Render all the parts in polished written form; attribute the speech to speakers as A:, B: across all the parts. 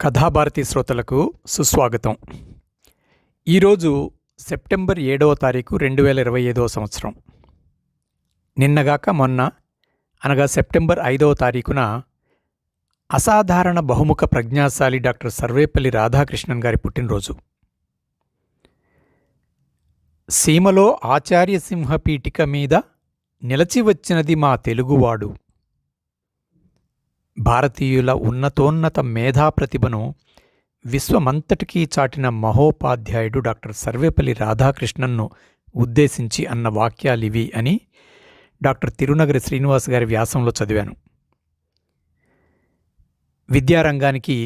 A: కథాభారతి శ్రోతలకు సుస్వాగతం. ఈరోజు సెప్టెంబర్ 7వ తారీఖు 2025 సంవత్సరం. నిన్నగాక మొన్న అనగా సెప్టెంబర్ 5వ తారీఖున అసాధారణ బహుముఖ ప్రజ్ఞాశాలి డాక్టర్ సర్వేపల్లి రాధాకృష్ణన్ గారి పుట్టినరోజు. సీమలో ఆచార్యసింహ పీఠిక మీద నిలచి వచ్చినది మా తెలుగువాడు. భారతీయుల ఉన్నతోన్నత మేధాప్రతిభను విశ్వమంతటికీ చాటిన మహోపాధ్యాయుడు డాక్టర్ సర్వేపల్లి రాధాకృష్ణన్ను ఉద్దేశించి అన్న వాక్యాలివి అని డాక్టర్ తిరునగరి శ్రీనివాస్ గారి వ్యాసంలో చదివాను. విద్యారంగానికి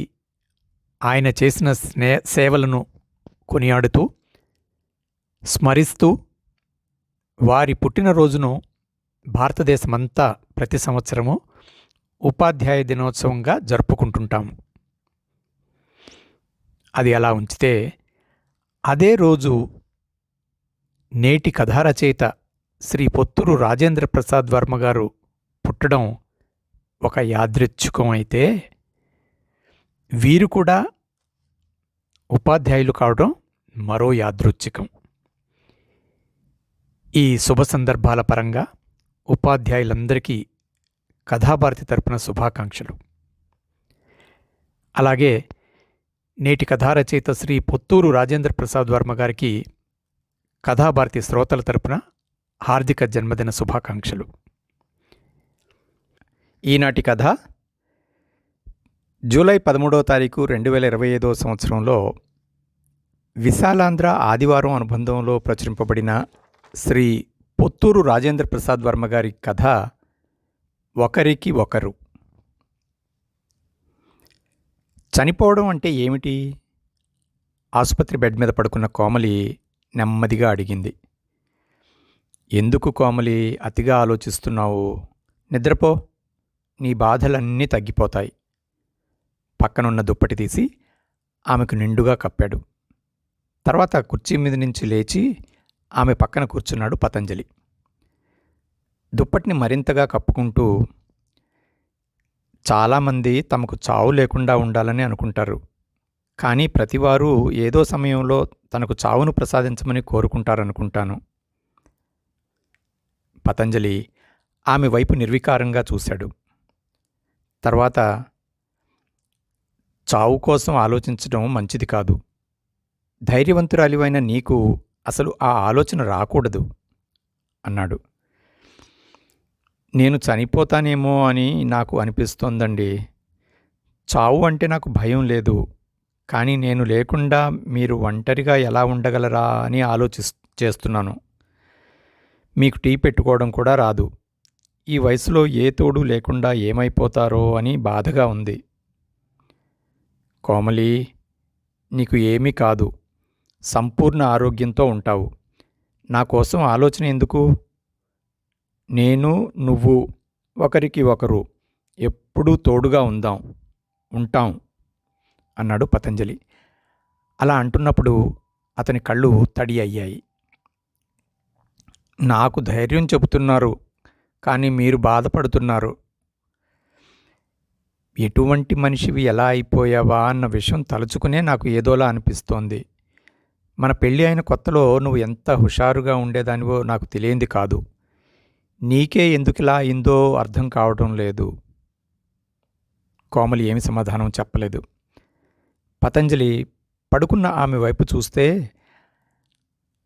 A: ఆయన చేసిన సేవలను కొనియాడుతూ, స్మరిస్తూ వారి పుట్టినరోజును భారతదేశమంతా ప్రతి సంవత్సరము ఉపాధ్యాయ దినోత్సవంగా జరుపుకుంటుంటాము. అది అలా ఉంచితే, అదే రోజు నేటి కథారచయిత శ్రీ పొత్తూరు రాజేంద్ర ప్రసాద్ వర్మ గారు పుట్టడం ఒక యాదృచ్ఛికం అయితే, వీరు కూడా ఉపాధ్యాయులు కావడం మరో యాదృచ్ఛికం. ఈ శుభ సందర్భాల పరంగా ఉపాధ్యాయులందరికీ కథాభారతి తరపున శుభాకాంక్షలు. అలాగే నేటి కథారచయిత శ్రీ పొత్తూరు రాజేంద్ర ప్రసాద్ వర్మ గారికి కథాభారతి శ్రోతల తరపున హార్దిక జన్మదిన శుభాకాంక్షలు. ఈనాటి కథ జూలై 13వ తారీఖు 2025 సంవత్సరంలో విశాలాంధ్ర ఆదివారం అనుబంధంలో ప్రచురింపబడిన శ్రీ పొత్తూరు రాజేంద్ర ప్రసాద్ వర్మ గారి కథ ఒకరికి ఒకరు. చనిపోవడం అంటే ఏమిటి? ఆసుపత్రి బెడ్ మీద పడుకున్న కోమలి నెమ్మదిగా అడిగింది. ఎందుకు కోమలి అతిగా ఆలోచిస్తున్నావు? నిద్రపో, నీ బాధలన్నీ తగ్గిపోతాయి. పక్కనున్న దుప్పటి తీసి ఆమెకు నిండుగా కప్పాడు. తర్వాత కుర్చీ మీద నుంచి లేచి ఆమె పక్కన కూర్చున్నాడు పతంజలి. దుప్పటిని మరింతగా కప్పుకుంటూ, చాలామంది తమకు చావు లేకుండా ఉండాలని అనుకుంటారు, కానీ ప్రతివారు ఏదో సమయంలో తనకు చావును ప్రసాదించమని కోరుకుంటారనుకుంటాను. పతంజలి ఆమె వైపు నిర్వికారంగా చూశాడు. తర్వాత, చావు కోసం ఆలోచించడం మంచిది కాదు. ధైర్యవంతురాలివైన నీకు అసలు ఆ ఆలోచన రాకూడదు అన్నాడు. నేను చనిపోతానేమో అని నాకు అనిపిస్తోందండి. చావు అంటే నాకు భయం లేదు, కానీ నేను లేకుండా మీరు ఒంటరిగా ఎలా ఉండగలరా అని చేస్తున్నాను. మీకు టీ పెట్టుకోవడం కూడా రాదు. ఈ వయసులో ఏ తోడు లేకుండా ఏమైపోతారో అని బాధగా ఉంది. కోమలి, నీకు ఏమీ కాదు, సంపూర్ణ ఆరోగ్యంతో ఉంటావు. నా కోసం ఆలోచన ఎందుకు? నేను నువ్వు ఒకరికి ఒకరు ఎప్పుడూ తోడుగా ఉంటాం అన్నాడు పతంజలి. అలా అంటున్నప్పుడు అతని కళ్ళు తడి అయ్యాయి. నాకు ధైర్యం చెబుతున్నారు, కానీ మీరు బాధపడుతున్నారు. ఎటువంటి మనిషివి, ఎలా అయిపోయావా అన్న విషయం తలుచుకునే నాకు ఏదోలా అనిపిస్తోంది. మన పెళ్ళి అయిన కొత్తలో నువ్వు ఎంత హుషారుగా ఉండేదానివో నాకు తెలియంది కాదు. నీకే ఎందుకిలా అయిందో అర్థం కావటం లేదు. కోమలి ఏమి సమాధానం చెప్పలేదు. పతంజలి పడుకున్న ఆమె వైపు చూస్తే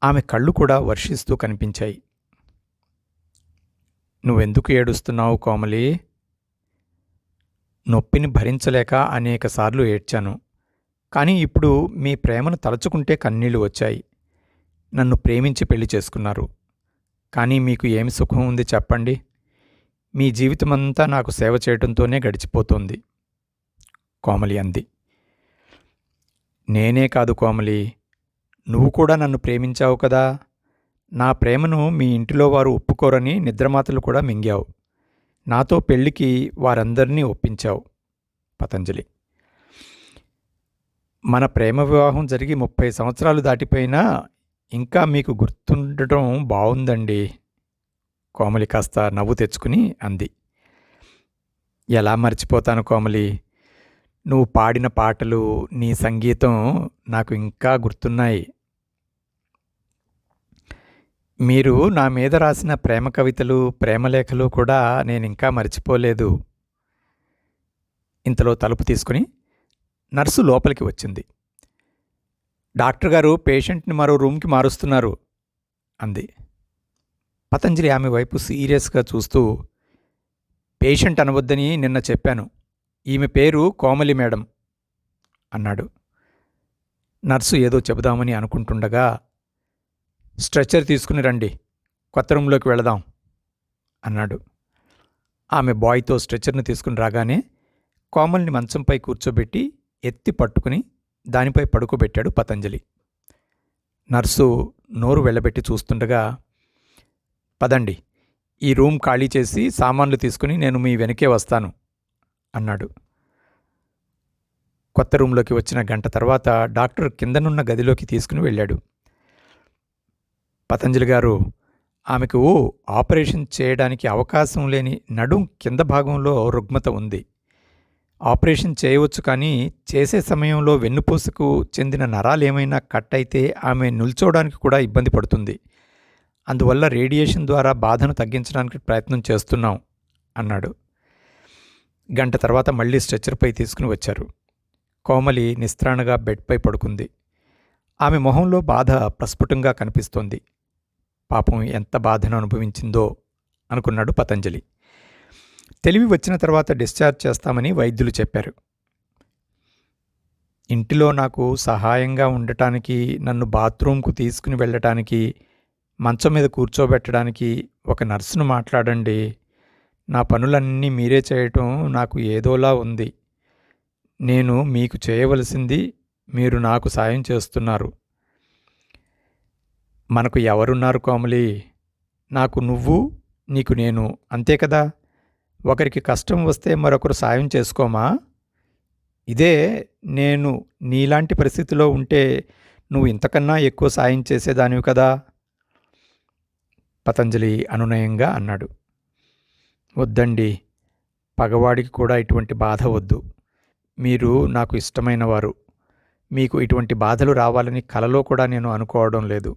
A: ఆమె కళ్ళు కూడా వర్షిస్తూ కనిపించాయి. నువ్వెందుకు ఏడుస్తున్నావు కోమలి? నొప్పిని భరించలేక అనేకసార్లు ఏడ్చాను, కానీ ఇప్పుడు మీ ప్రేమను తలుచుకుంటే కన్నీళ్లు వచ్చాయి. నన్ను ప్రేమించి పెళ్లి చేసుకున్నారు, కానీ మీకు ఏమి సుఖం ఉంది చెప్పండి? మీ జీవితమంతా నాకు సేవ చేయడంతోనే గడిచిపోతుంది కోమలి అంది. నేనే కాదు కోమలి, నువ్వు కూడా నన్ను ప్రేమించావు కదా. నా ప్రేమను మీ ఇంటిలో వారు ఒప్పుకోరని నిద్రమాతలు కూడా మింగావు. నాతో పెళ్లికి వారందరినీ ఒప్పించావు పతంజలి. మన ప్రేమ వివాహం జరిగి 30 సంవత్సరాలు దాటిపోయినా ఇంకా మీకు గుర్తుండటం బావుందండి. కోమలి కాస్త నవ్వు తెచ్చుకుని అంది. ఎలా మర్చిపోతాను కోమలి, నువ్వు పాడిన పాటలు, నీ సంగీతం నాకు ఇంకా గుర్తున్నాయి. మీరు నా మీద రాసిన ప్రేమ కవితలు, ప్రేమలేఖలు కూడా నేనింకా మర్చిపోలేదు. ఇంతలో తలుపు తీసుకుని నర్సు లోపలికి వచ్చింది. డాక్టర్ గారు పేషెంట్ని మరో రూమ్కి మారుస్తున్నారు అంది. పతంజలి ఆమె వైపు సీరియస్గా చూస్తూ, పేషెంట్ అనవద్దని నిన్న చెప్పాను. ఈమె పేరు కోమలి మేడం అన్నాడు. నర్సు ఏదో చెబుదామని అనుకుంటుండగా, స్ట్రెచ్చర్ తీసుకుని రండి, కొత్త రూంలోకి వెళదాం అన్నాడు. ఆమె బాయ్తో స్ట్రెచ్చర్ని తీసుకుని రాగానే కోమల్ని మంచంపై కూర్చోబెట్టి ఎత్తి పట్టుకుని దానిపై పడుకోబెట్టాడు పతంజలి. నర్సు నోరు వెళ్ళబెట్టి చూస్తుండగా, పదండి, ఈ రూమ్ ఖాళీ చేసి సామాన్లు తీసుకుని నేను మీ వెనకే వస్తాను అన్నాడు. కొత్త రూంలోకి వచ్చిన గంట తర్వాత డాక్టర్ కిందనున్న గదిలోకి తీసుకుని వెళ్ళాడు. పతంజలి గారు, ఆమెకు ఆపరేషన్ చేయడానికి అవకాశం లేని నడుం కింద భాగంలో రుగ్మత ఉంది. ఆపరేషన్ చేయవచ్చు, కానీ చేసే సమయంలో వెన్నుపూసకు చెందిన నరాలేమైనా కట్ అయితే ఆమె నిల్చోవడానికి కూడా ఇబ్బంది పడుతుంది. అందువల్ల రేడియేషన్ ద్వారా బాధను తగ్గించడానికి ప్రయత్నం చేస్తున్నాం అన్నాడు. గంట తర్వాత మళ్ళీ స్ట్రెచ్చర్పై తీసుకుని వచ్చారు. కోమలి నిస్త్రాణగా బెడ్పై పడుకుంది. ఆమె మొహంలో బాధ ప్రస్ఫుటంగా కనిపిస్తోంది. పాపం ఎంత బాధను అనుభవించిందో అనుకున్నాడు పతంజలి. తెలివి వచ్చిన తర్వాత డిశ్చార్జ్ చేస్తామని వైద్యులు చెప్పారు. ఇంటిలో నాకు సహాయంగా ఉండటానికి, నన్ను బాత్రూంకు తీసుకుని వెళ్ళటానికి, మంచం మీద కూర్చోబెట్టడానికి ఒక నర్సును మాట్లాడండి. నా పనులన్నీ మీరే చేయటం నాకు ఏదోలా ఉంది. నేను మీకు చేయవలసింది మీరు నాకు సాయం చేస్తున్నారు. మనకు ఎవరున్నారు కోమలి? నాకు నువ్వు, నీకు నేను, అంతే కదా. ఒకరికి కష్టం వస్తే మరొకరు సాయం చేసుకోమా? ఇదే నేను నీలాంటి పరిస్థితిలో ఉంటే నువ్వు ఇంతకన్నా ఎక్కువ సాయం చేసేదానివి కదా పతంజలి అనునయంగా అన్నాడు. వద్దండి, పగవాడికి కూడా ఇటువంటి బాధ వద్దు. మీరు నాకు ఇష్టమైనవారు. మీకు ఇటువంటి బాధలు రావాలని కలలో కూడా నేను అనుకోవడం లేదు.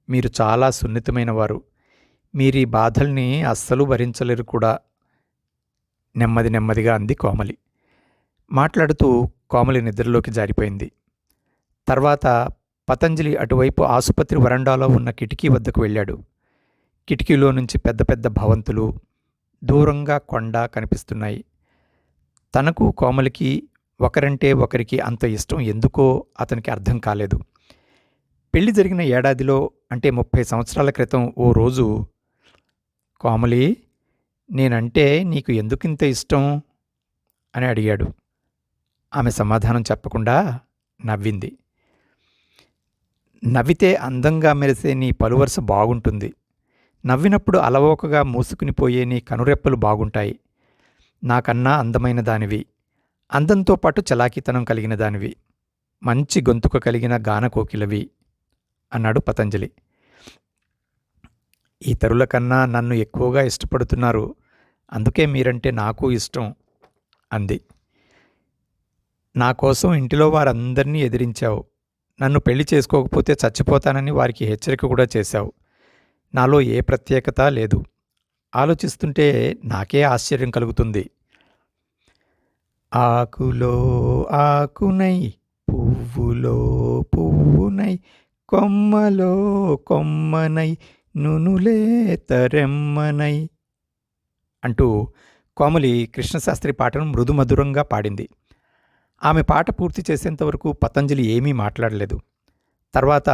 A: మీరు చాలా సున్నితమైనవారు. మీరీ బాధల్ని అస్సలు భరించలేరు కూడా నెమ్మదిగా అంది కోమలి. మాట్లాడుతూ కోమలి నిద్రలోకి జారిపోయింది. తర్వాత పతంజలి అటువైపు ఆసుపత్రి వరండాలో ఉన్న కిటికీ వద్దకు వెళ్ళాడు. కిటికీలో నుంచి పెద్ద పెద్ద భవంతులు, దూరంగా కొండ కనిపిస్తున్నాయి. తనకు కోమలికి ఒకరంటే ఒకరికి అంత ఇష్టం ఎందుకో అతనికి అర్థం కాలేదు. పెళ్లి జరిగిన ఏడాదిలో, అంటే 30 సంవత్సరాల క్రితం ఓ రోజు, కోమలి, నేనంటే నీకు ఎందుకింత ఇష్టం అని అడిగాడు. ఆమె సమాధానం చెప్పకుండా నవ్వింది. నవ్వితే అందంగా మెరిసే నీ పలువరుస బాగుంటుంది. నవ్వినప్పుడు అలవోకగా మూసుకునిపోయే నీ కనురెప్పలు బాగుంటాయి. నాకన్నా అందమైన దానివి, అందంతో పాటు చలాకీతనం కలిగిన దానివి, మంచి గొంతుక కలిగిన గానకోకిలవి అన్నాడు పతంజలి. ఇతరుల కన్నా నన్ను ఎక్కువగా ఇష్టపడుతున్నారు, అందుకే మీరంటే నాకు ఇష్టం అంది. నా కోసం ఇంటిలో వారందరినీ ఎదిరించావు. నన్ను పెళ్లి చేసుకోకపోతే చచ్చిపోతానని వారికి హెచ్చరిక కూడా చేశావు. నాలో ఏ ప్రత్యేకత లేదు. ఆలోచిస్తుంటే నాకే ఆశ్చర్యం కలుగుతుంది. ఆకులో ఆకునై, పువ్వులో పువ్వునై, కొమ్మలో కొమ్మనై, నునులే తరెమ్మనై అంటూ కోమలి కృష్ణశాస్త్రి పాటను మృదుమధురంగా పాడింది. ఆమె పాట పూర్తి చేసేంతవరకు పతంజలి ఏమీ మాట్లాడలేదు. తర్వాత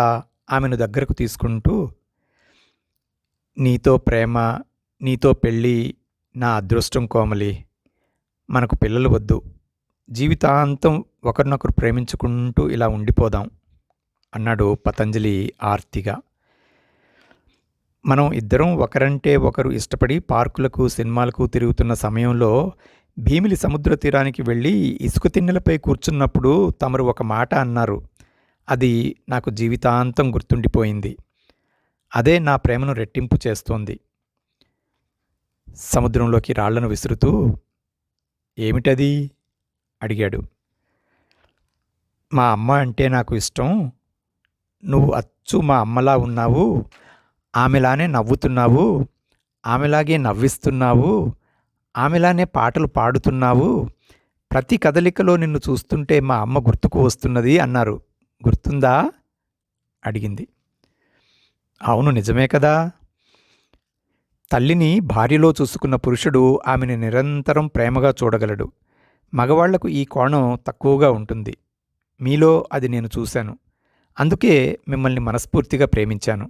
A: ఆమెను దగ్గరకు తీసుకుంటూ, నీతో ప్రేమ, నీతో పెళ్ళి నా అదృష్టం కోమలి. మనకు పిల్లలు వద్దు. జీవితాంతం ఒకరినొకరు ప్రేమించుకుంటూ ఇలా ఉండిపోదాం అన్నాడు పతంజలి ఆర్తిగా. మనం ఇద్దరం ఒకరంటే ఒకరు ఇష్టపడి పార్కులకు, సినిమాలకు తిరుగుతున్న సమయంలో భీమిలి సముద్ర తీరానికి వెళ్ళి ఇసుక తిన్నెలపై కూర్చున్నప్పుడు తమరు ఒక మాట అన్నారు. అది నాకు జీవితాంతం గుర్తుండిపోయింది. అదే నా ప్రేమను రెట్టింపు చేస్తోంది. సముద్రంలోకి రాళ్లను విసురుతూ, ఏమిటది అడిగాడు. మా అమ్మ అంటే నాకు ఇష్టం. నువ్వు అచ్చు మా అమ్మలా ఉన్నావు. ఆమెలానే నవ్వుతున్నావు. ఆమెలాగే నవ్విస్తున్నావు. ఆమెలానే పాటలు పాడుతున్నావు. ప్రతి కదలికలో నిన్ను చూస్తుంటే మా అమ్మ గుర్తుకు వస్తున్నది అన్నారు. గుర్తుందా? అడిగింది. అవును, నిజమే కదా. తల్లిని భార్యలో చూసుకున్న పురుషుడు ఆమెను నిరంతరం ప్రేమగా చూడగలడు. మగవాళ్లకు ఈ కోణం తక్కువగా ఉంటుంది. మీలో అది నేను చూశాను. అందుకే మిమ్మల్ని మనస్ఫూర్తిగా ప్రేమించాను.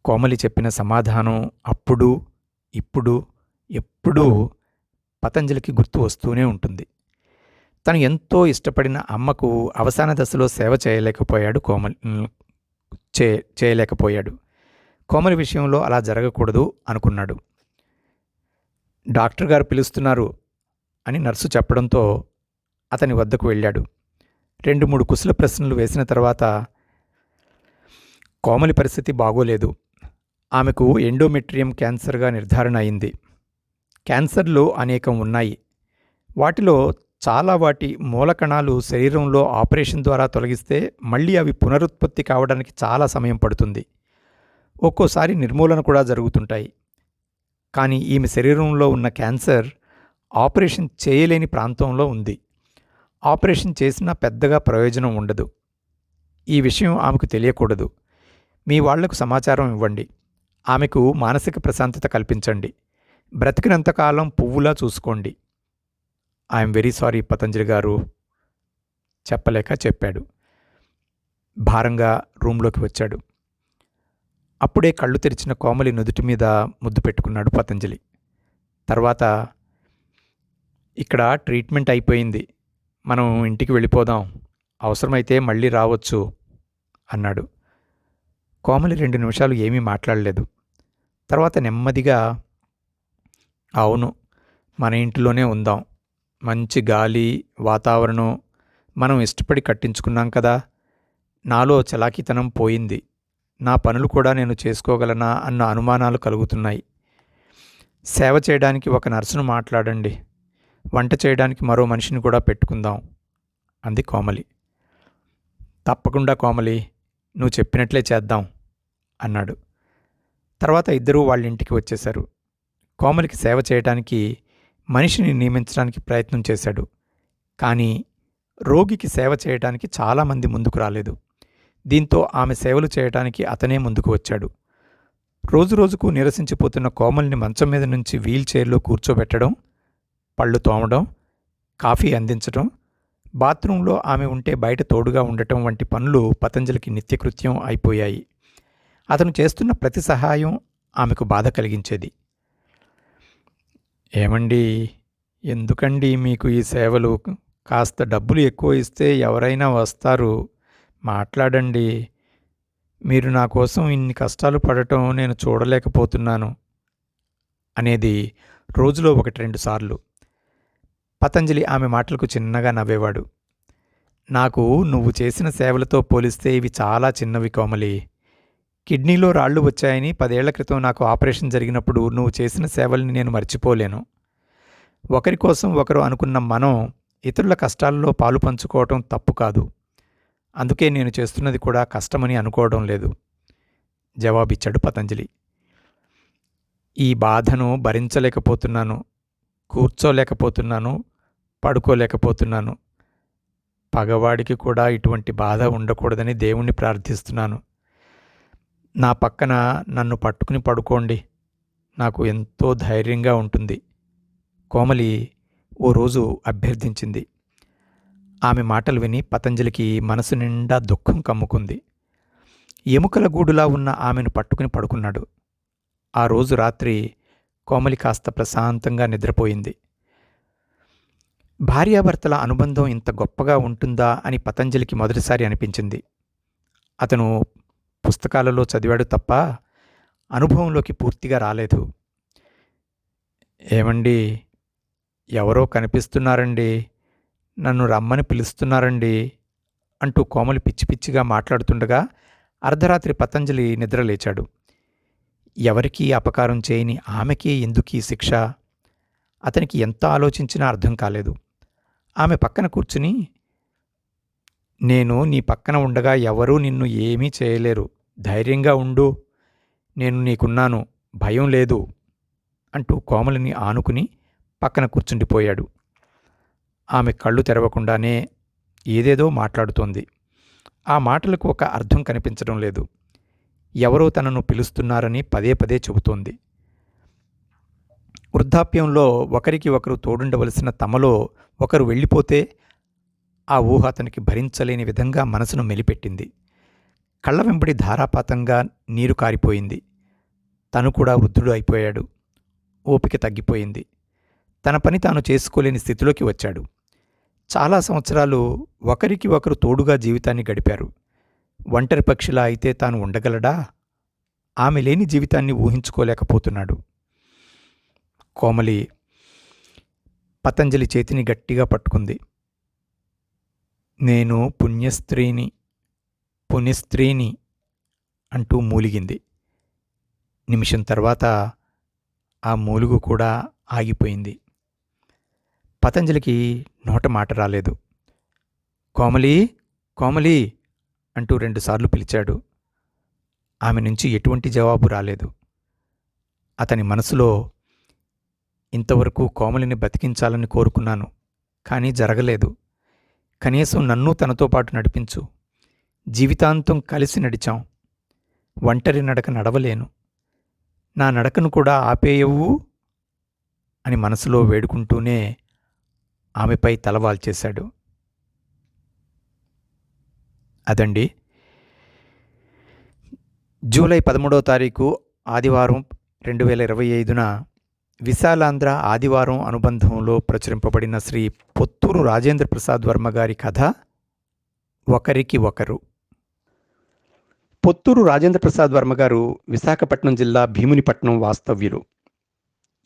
A: కోమలి చెప్పిన సమాధానం అప్పుడు, ఇప్పుడు, ఎప్పుడూ పతంజలికి గుర్తు వస్తూనే ఉంటుంది. తను ఎంతో ఇష్టపడిన అమ్మకు అవసాన దశలో సేవ చేయలేకపోయాడు. కోమలి విషయంలో అలా జరగకూడదు అనుకున్నాడు. డాక్టర్ గారు పిలుస్తున్నారు అని నర్సు చెప్పడంతో అతని వద్దకు వెళ్ళాడు. 2-3 కుశల ప్రశ్నలు వేసిన తర్వాత కోమలి పరిస్థితి బాగోలేదు. ఆమెకు ఎండోమెట్రియం క్యాన్సర్గా నిర్ధారణ అయింది. క్యాన్సర్లు అనేకం ఉన్నాయి. వాటిలో వాటి మూలకణాలు శరీరంలో ఆపరేషన్ ద్వారా తొలగిస్తే మళ్ళీ అవి పునరుత్పత్తి కావడానికి చాలా సమయం పడుతుంది. ఒక్కోసారి నిర్మూలన కూడా జరుగుతుంటాయి. కానీ ఈమె శరీరంలో ఉన్న క్యాన్సర్ ఆపరేషన్ చేయలేని ప్రాంతంలో ఉంది. ఆపరేషన్ చేసినా పెద్దగా ప్రయోజనం ఉండదు. ఈ విషయం ఆమెకు తెలియకూడదు. మీ వాళ్లకు సమాచారం ఇవ్వండి. ఆమెకు మానసిక ప్రశాంతత కల్పించండి. బ్రతికినంతకాలం పువ్వులా చూసుకోండి. ఐఎమ్ వెరీ సారీ పతంజలి గారు చెప్పలేక చెప్పాడు. భారంగా రూంలోకి వచ్చాడు. అప్పుడే కళ్ళు తెరిచిన కోమలి నుదుటి మీద ముద్దు పెట్టుకున్నాడు పతంజలి. తర్వాత, ఇక్కడ ట్రీట్మెంట్ అయిపోయింది, మనం ఇంటికి వెళ్ళిపోదాం, అవసరమైతే మళ్ళీ రావచ్చు అన్నాడు. కోమలి 2 నిమిషాలు ఏమీ మాట్లాడలేదు. తర్వాత నెమ్మదిగా, అవును, మన ఇంటిలోనే ఉందాం. మంచి గాలి, వాతావరణం మనం ఇష్టపడి కట్టించుకున్నాం కదా. నాలో చలాకీతనం పోయింది. నా పనులు కూడా నేను చేసుకోగలనా అన్న అనుమానాలు కలుగుతున్నాయి. సేవ చేయడానికి ఒక నర్సును మాట్లాడండి. వంట చేయడానికి మరో మనిషిని కూడా పెట్టుకుందాం అంది కోమలి. తప్పకుండా కోమలి, నువ్వు చెప్పినట్లే చేద్దాం అన్నాడు. తర్వాత ఇద్దరూ వాళ్ళ ఇంటికి వచ్చేశారు. కోమలికి సేవ చేయడానికి మనిషిని నియమించడానికి ప్రయత్నం చేశాడు. కానీ రోగికి సేవ చేయడానికి చాలామంది ముందుకు రాలేదు. దీంతో ఆమె సేవలు చేయటానికి అతనే ముందుకు వచ్చాడు. రోజురోజుకు నీరసించిపోతున్న కోమలిని మంచం మీద నుంచి వీల్ చైర్లో కూర్చోబెట్టడం, పళ్ళు తోమడం, కాఫీ అందించడం, బాత్రూంలో ఆమె ఉంటే బయట తోడుగా ఉండటం వంటి పనులు పతంజలికి నిత్యకృత్యం అయిపోయాయి. అతను చేస్తున్న ప్రతి సహాయం ఆమెకు బాధ కలిగించేది. ఏమండి, ఎందుకండి మీకు ఈ సేవలు? కాస్త డబ్బులు ఎక్కువ ఇస్తే ఎవరైనా వస్తారు, మాట్లాడండి. మీరు నా కోసం ఇన్ని కష్టాలు పడటం నేను చూడలేకపోతున్నాను అనేది రోజులో 1-2 సార్లు. పతంజలి ఆమె మాటలకు చిన్నగా నవ్వేవాడు. నాకు నువ్వు చేసిన సేవలతో పోలిస్తే ఇవి చాలా చిన్నవి కోమలి. కిడ్నీలో రాళ్లు వచ్చాయని 10 ఏళ్ల క్రితం నాకు ఆపరేషన్ జరిగినప్పుడు నువ్వు చేసిన సేవల్ని నేను మర్చిపోలేను. ఒకరి కోసం ఒకరు అనుకున్న మనం ఇతరుల కష్టాల్లో పాలు పంచుకోవటం తప్పు కాదు. అందుకే నేను చేస్తున్నది కూడా కష్టమని అనుకోవడం లేదు జవాబిచ్చాడు పతంజలి. ఈ బాధను భరించలేకపోతున్నాను, కూర్చోలేకపోతున్నాను, పడుకోలేకపోతున్నాను. పగవాడికి కూడా ఇటువంటి బాధ ఉండకూడదని దేవుణ్ణి ప్రార్థిస్తున్నాను. నా పక్కన నన్ను పట్టుకుని పడుకోండి, నాకు ఎంతో ధైర్యంగా ఉంటుంది కోమలి ఓ రోజు అభ్యర్థించింది. ఆమె మాటలు విని పతంజలికి మనసు నిండా దుఃఖం కమ్ముకుంది. ఎముకల గూడులా ఉన్న ఆమెను పట్టుకుని పడుకున్నాడు. ఆ రోజు రాత్రి కోమలి కాస్త ప్రశాంతంగా నిద్రపోయింది. భార్యాభర్తల అనుబంధం ఇంత గొప్పగా ఉంటుందా అని పతంజలికి మొదటిసారి అనిపించింది. అతను పుస్తకాలలో చదివాడు తప్ప అనుభవంలోకి పూర్తిగా రాలేదు. ఏమండి, ఎవరో కనిపిస్తున్నారండి, నన్ను రమ్మని పిలుస్తున్నారండి అంటూ కోమలి పిచ్చి పిచ్చిగా మాట్లాడుతుండగా అర్ధరాత్రి పతంజలి నిద్రలేచాడు. ఎవరికీ అపకారం చేయని ఆమెకే ఎందుకీ శిక్ష? అతనికి ఎంత ఆలోచించినా అర్థం కాలేదు. ఆమె పక్కన కూర్చుని, నేను నీ పక్కన ఉండగా ఎవరూ నిన్ను ఏమీ చేయలేరు. ధైర్యంగా ఉండు. నేను నీకున్నాను. భయం లేదు అంటూ కోమలిని ఆనుకుని పక్కన కూర్చుండిపోయాడు. ఆమె కళ్ళు తెరవకుండానే ఏదేదో మాట్లాడుతోంది. ఆ మాటలకు ఒక అర్థం కనిపించడం లేదు. ఎవరో తనను పిలుస్తున్నారని పదే పదే చెబుతోంది. వృద్ధాప్యంలో ఒకరికి ఒకరు తోడుండవలసిన తమలో ఒకరు వెళ్ళిపోతే ఆ ఊహ అతనికి భరించలేని విధంగా మనసును మెలిపెట్టింది. కళ్ళ వెంబడి ధారాపాతంగా నీరు కారిపోయింది. తను కూడా వృద్ధుడు అయిపోయాడు. ఓపిక తగ్గిపోయింది. తన పని తాను చేసుకోలేని స్థితిలోకి వచ్చాడు. చాలా సంవత్సరాలు ఒకరికి ఒకరు తోడుగా జీవితాన్ని గడిపారు. ఒంటరి పక్షిలా అయితే తాను ఉండగలడా? ఆమె లేని జీవితాన్ని ఊహించుకోలేకపోతున్నాడు. కోమలి పతంజలి చేతిని గట్టిగా పట్టుకుంది. నేను పుణ్యస్త్రీని అంటూ మూలిగింది. నిమిషం తర్వాత ఆ మూలుగు కూడా ఆగిపోయింది. పతంజలికి నోట మాట రాలేదు. కోమలి, కోమలి అంటూ 2 సార్లు పిలిచాడు. ఆమె నుంచి ఎటువంటి జవాబు రాలేదు. అతని మనసులో, ఇంతవరకు కోమలిని బతికించాలని కోరుకున్నాను, కానీ జరగలేదు. కనీసం నన్ను తనతో పాటు నడిపించు. జీవితాంతం కలిసి నడిచాం. ఒంటరి నడక నడవలేను. నా నడకను కూడా ఆపేయవు అని మనసులో వేడుకుంటూనే ఆమెపై తలవాల్చేశాడు. అదండి, జూలై 13వ తారీఖు ఆదివారం 2025న విశాలాంధ్ర ఆదివారం అనుబంధంలో ప్రచురింపబడిన శ్రీ పొత్తూరు రాజేంద్ర ప్రసాద్ వర్మ గారి కథ ఒకరికి ఒకరు. పొత్తూరు రాజేంద్ర ప్రసాద్ వర్మ గారు విశాఖపట్నం జిల్లా భీమునిపట్నం వాస్తవ్యులు.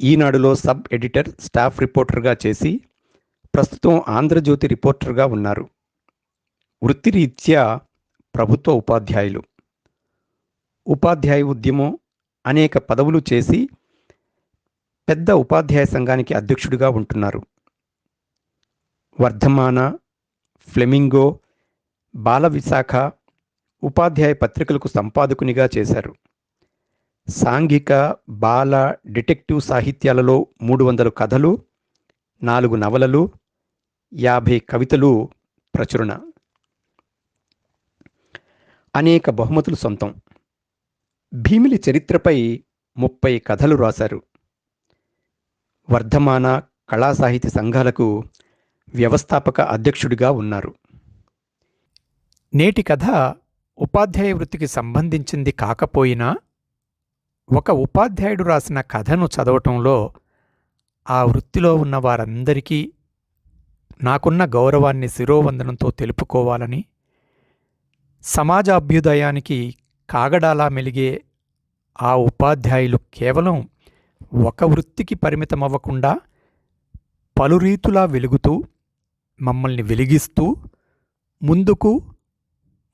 A: ఈనాడులో సబ్ ఎడిటర్, స్టాఫ్ రిపోర్టర్గా చేసి ప్రస్తుతం ఆంధ్రజ్యోతి రిపోర్టర్గా ఉన్నారు. వృత్తిరీత్యా ప్రభుత్వ ఉపాధ్యాయులు. ఉపాధ్యాయ ఉద్యమం, అనేక పదవులు చేసి పెద్ద ఉపాధ్యాయ సంఘానికి అధ్యక్షుడిగా ఉంటున్నారు. వర్ధమాన, ఫ్లెమింగో, బాల విశాఖ ఉపాధ్యాయ పత్రికలకు సంపాదకునిగా చేశారు. సాంఘిక, బాల, డిటెక్టివ్ సాహిత్యాలలో 300 కథలు, 4 నవలలు, 50 కవితలు ప్రచురణ. అనేక బహుమతులు సొంతం. భీమిలి చరిత్రపై 30 కథలు రాశారు. వర్ధమాన కళా సాహితీ సంఘాలకు వ్యవస్థాపక అధ్యక్షుడిగా ఉన్నారు. నేటి కథ ఉపాధ్యాయ వృత్తికి సంబంధించింది కాకపోయినా, ఒక ఉపాధ్యాయుడు రాసిన కథను చదవటంలో ఆ వృత్తిలో ఉన్న వారందరికీ నాకున్న గౌరవాన్ని శిరోవందనంతో తెలుపుకోవాలని, సమాజ అభ్యుదయానికి కాగడాలా మెలిగే ఆ ఉపాధ్యాయులు కేవలం ఒక వృత్తికి పరిమితమవ్వకుండా పలు రీతులా వెలుగుతూ, మమ్మల్ని వెలిగిస్తూ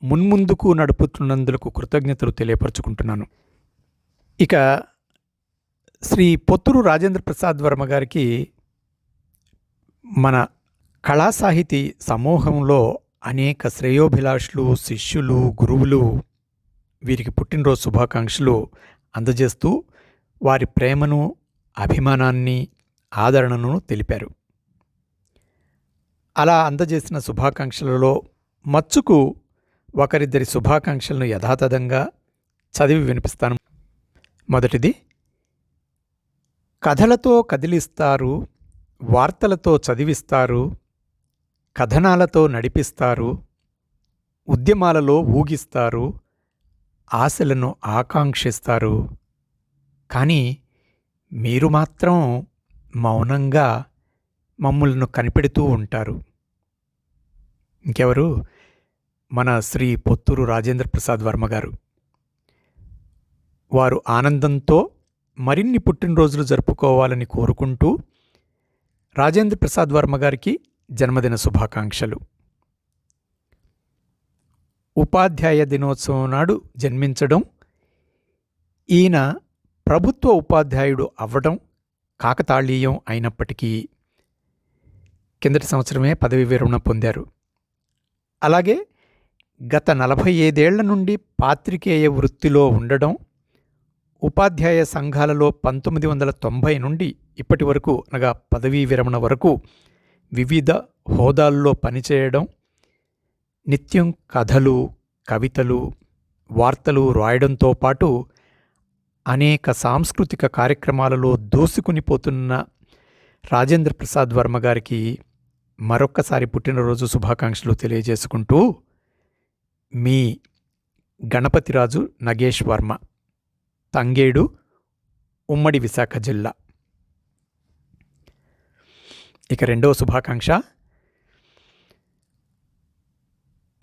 A: మున్ముందుకు నడుపుతున్నందుకు కృతజ్ఞతలు తెలియపరుచుకుంటున్నాను. ఇక శ్రీ పొత్తూరు రాజేంద్ర ప్రసాద్ వర్మ గారికి మన కళా సాహితీ సమూహంలో అనేక శ్రేయోభిలాషులు, శిష్యులు, గురువులు వీరికి పుట్టినరోజు శుభాకాంక్షలు అందజేస్తూ వారి ప్రేమను, అభిమానాన్ని, ఆదరణను తెలిపారు. అలా అందజేసిన శుభాకాంక్షలలో మచ్చుకు ఒకరిద్దరి శుభాకాంక్షలను యథాతథంగా చదివి వినిపిస్తాను. మొదటిది, కథలతో కదిలిస్తారు, వార్తలతో చదివిస్తారు, కథనాలతో నడిపిస్తారు, ఉద్యమాలలో ఊగిస్తారు, ఆశలను ఆకాంక్షిస్తారు. కానీ మీరు మాత్రం మౌనంగా మమ్ములను కనిపెడుతూ ఉంటారు. ఇంకెవరు? మన శ్రీ పొత్తూరు రాజేంద్ర ప్రసాద్ వర్మ గారు. వారు ఆనందంతో మరిన్ని పుట్టినరోజులు జరుపుకోవాలని కోరుకుంటూ రాజేంద్ర ప్రసాద్ వర్మ గారికి జన్మదిన శుభాకాంక్షలు. ఉపాధ్యాయ దినోత్సవం నాడు జన్మించడం, ఈయన ప్రభుత్వ ఉపాధ్యాయుడు అవ్వడం కాకతాళీయం అయినప్పటికీ కిందటి సంవత్సరమే పదవీ విరమణ పొందారు. అలాగే గత 45 ఏళ్ల నుండి పాత్రికేయ వృత్తిలో ఉండడం, ఉపాధ్యాయ సంఘాలలో 1990 నుండి ఇప్పటి వరకు అనగా పదవీ విరమణ వరకు వివిధ హోదాల్లో పనిచేయడం, నిత్యం కథలు, కవితలు, వార్తలు రాయడంతో పాటు అనేక సాంస్కృతిక కార్యక్రమాలలో దూసుకునిపోతున్న రాజేంద్ర ప్రసాద్ వర్మ గారికి మరొక్కసారి పుట్టినరోజు శుభాకాంక్షలు తెలియజేసుకుంటూ మీ గణపతిరాజు నగేష్ వర్మ, తంగేడు, ఉమ్మడి విశాఖ జిల్లా. ఇక రెండవ శుభాకాంక్ష,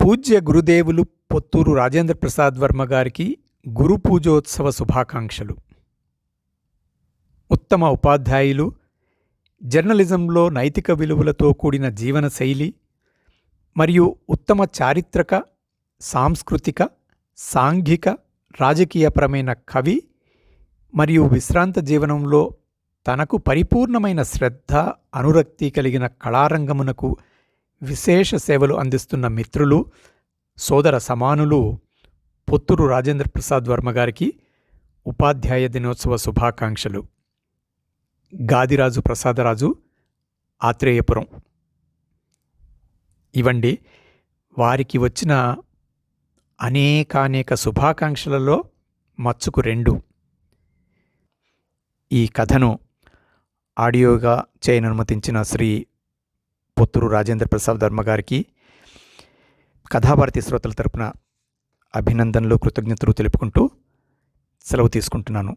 A: పూజ్య గురుదేవులు పొత్తూరు రాజేంద్ర ప్రసాద్ వర్మ గారికి గురు పూజోత్సవ శుభాకాంక్షలు. ఉత్తమ ఉపాధ్యాయులు, జర్నలిజంలో నైతిక విలువలతో కూడిన జీవన శైలి మరియు ఉత్తమ చారిత్రక, సాంస్కృతిక, సాంఘిక, రాజకీయపరమైన కవి మరియు విశ్రాంత జీవనంలో తనకు పరిపూర్ణమైన శ్రద్ధ, అనురక్తి కలిగిన కళారంగమునకు విశేష సేవలు అందిస్తున్న మిత్రులు, సోదర సమానులు పొత్తూరు రాజేంద్ర ప్రసాద్ వర్మ గారికి ఉపాధ్యాయ దినోత్సవ శుభాకాంక్షలు. గాదిరాజు ప్రసాదరాజు, ఆత్రేయపురం. ఇవండి వారికి వచ్చిన అనేకానేక శుభాకాంక్షలలో మచ్చుకు 2. ఈ కథను ఆడియోగా చేయననుమతించిన శ్రీ పొత్తూరు రాజేంద్ర ప్రసాద్ వర్మ గారికి కథాభారతి శ్రోతల తరపున అభినందనలు, కృతజ్ఞతలు తెలుపుకుంటూ సెలవు తీసుకుంటున్నాను.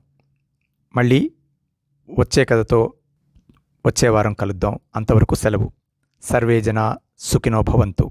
A: మళ్ళీ వచ్చే కథతో వచ్చే వారం కలుద్దాం. అంతవరకు సెలవు. సర్వే జనా సుఖినో భవంతు.